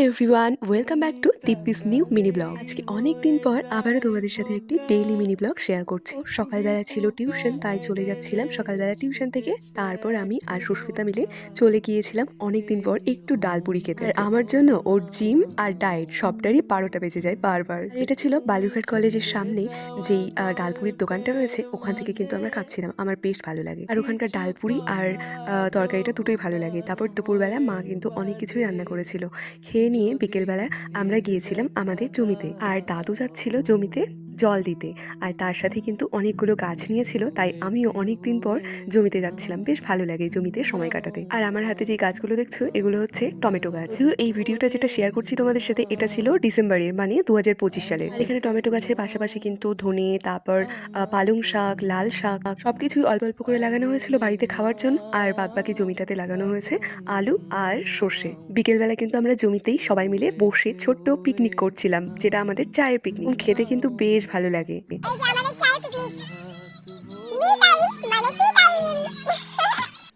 Everyone, welcome back to দীপ্তিস new mini blog. আজকে অনেক দিন পর আবারও তোমাদের সাথে একটি ডেইলি মিনি ব্লগ শেয়ার করছি। সকালবেলা ছিল টিউশন, তাই চলে যাচ্ছিলাম সকালবেলা টিউশন থেকে। তারপর আমি আর সুস্মিতা মিলে চলে গিয়েছিলাম অনেক দিন পর একটু ডালপুরি খেতে। আর আমার জন্য ওর জিম আর ডায়েট সবটারই 12টা বেজে যায় বারবার। আর এটা ছিল বালুরঘাট কলেজের সামনে যেই ডালপুরির দোকানটা রয়েছে, ওখান থেকে কিন্তু আমরা খাচ্ছিলাম। আমার বেশ ভালো লাগে, আর ওখানকার ডালপুরি আর তরকারিটা দুটোই ভালো লাগে। তারপর দুপুরবেলা মা কিন্তু অনেক কিছুই রান্না করেছিল। খেয়ে নিয়ে বিকেলবেলা আমরা গিয়েছিলাম আমাদের জমিতে, আর দাদু যাচ্ছিল জমিতে জল দিতে। আর তার সাথে কিন্তু অনেকগুলো গাছ নিয়েছিল, তাই আমিও অনেক দিন পর জমিতে যাচ্ছিলাম। বেশ ভালো লাগে জমিতে সময় কাটাতে। আর আমার হাতে যে গাছগুলো দেখছো, এগুলো হচ্ছে টমেটো গাছ। তো এই ভিডিওটা যেটা শেয়ার করছি তোমাদের সাথে, এটা ছিল ডিসেম্বরের, মানে 2025 সালে। আর এখানে টমেটো গাছের পাশাপাশি কিন্তু ধনে, তারপর পালং শাক, লাল শাক সবকিছুই অল্প অল্প করে লাগানো হয়েছিল বাড়িতে খাওয়ার জন্য। আর বাদবাকি জমিটাতে লাগানো হয়েছে আলু আর সর্ষে। বিকেলবেলা কিন্তু আমরা জমিতেই সবাই মিলে বসে ছোট্ট পিকনিক করছিলাম, যেটা আমাদের চায়ের পিকনিক। খেতে কিন্তু বেশ ভালো লাগে।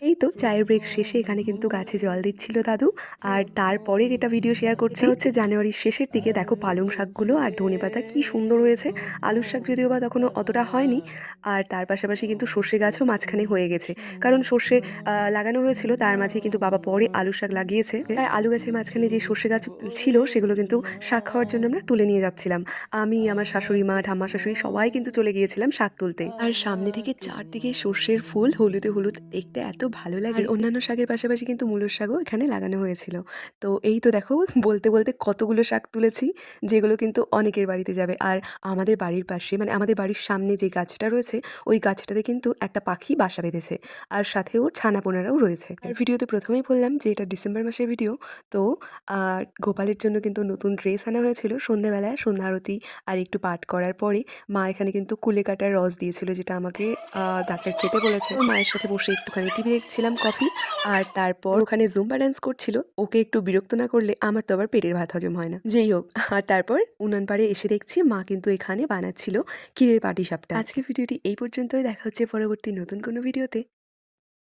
এই তো চায়ের ব্রেক শেষে এখানে কিন্তু গাছে জল দিচ্ছিল দাদু। আর তারপরের এটা ভিডিও শেয়ার করছি হচ্ছে জানুয়ারির শেষের দিকে। দেখো পালং শাকগুলো আর ধনেপাতা কি সুন্দর হয়েছে। আলুর শাক যদিও বা তখনও অতটা হয়নি। আর তার পাশাপাশি কিন্তু সর্ষে গাছও মাঝখানে হয়ে গেছে, কারণ সর্ষে লাগানো হয়েছিল, তার মাঝে কিন্তু বাবা পরে আলু শাক লাগিয়েছে। আর আলু গাছের মাঝখানে যে সর্ষে গাছ ছিল, সেগুলো কিন্তু শাক খাওয়ার জন্য আমরা তুলে নিয়ে যাচ্ছিলাম। আমি, আমার শাশুড়ি মা, ঠাম্মা শাশুড়ি সবাই কিন্তু চলে গিয়েছিলাম শাক তুলতে। আর সামনে থেকে চারদিকে সর্ষের ফুল, হলুদে হলুদ, দেখতে এত ভালো লাগে। আর অন্যান্য শাকের পাশাপাশি কিন্তু মূলোর শাকও এখানে লাগানো হয়েছিল। তো এই তো দেখো, বলতে বলতে কতগুলো শাক তুলেছি, যেগুলো কিন্তু অনেকের বাড়িতে যাবে। আর আমাদের বাড়ির পাশে, মানে আমাদের বাড়ির সামনে যে গাছটা রয়েছে, ওই গাছটাতে কিন্তু একটা পাখি বাসা বেঁধেছে, আর সাথে ওর ছানাপোনারাও রয়েছে। আর ভিডিওতে প্রথমেই বললাম যে এটা ডিসেম্বর মাসের ভিডিও। তো গোপালের জন্য কিন্তু নতুন ড্রেস আনা হয়েছিল। সন্ধ্যাবেলায় সন্ধ্যা আরতি আর একটু পাঠ করার পরে মা এখানে কিন্তু কুলে কাটার রস দিয়েছিল, যেটা আমাকে ডাক্তার খেতে বলেছে। মায়ের সাথে বসে একটুখানি টিভি দেখছিলাম, কফি। আর তারপর ওখানে জুম্বা ডান্স করছিল। ওকে একটু বিরক্ত না করলে আমার তো আবার পেটের ভাত হজম হয় না। যেই হোক, আর তারপর উনান পাড়ে এসে দেখছি মা কিন্তু এখানে বানাচ্ছিল ক্ষীরের পাটিসাপটা। আজকে ভিডিওটি এই পর্যন্তই। দেখা হচ্ছে পরবর্তী নতুন কোনো ভিডিওতে।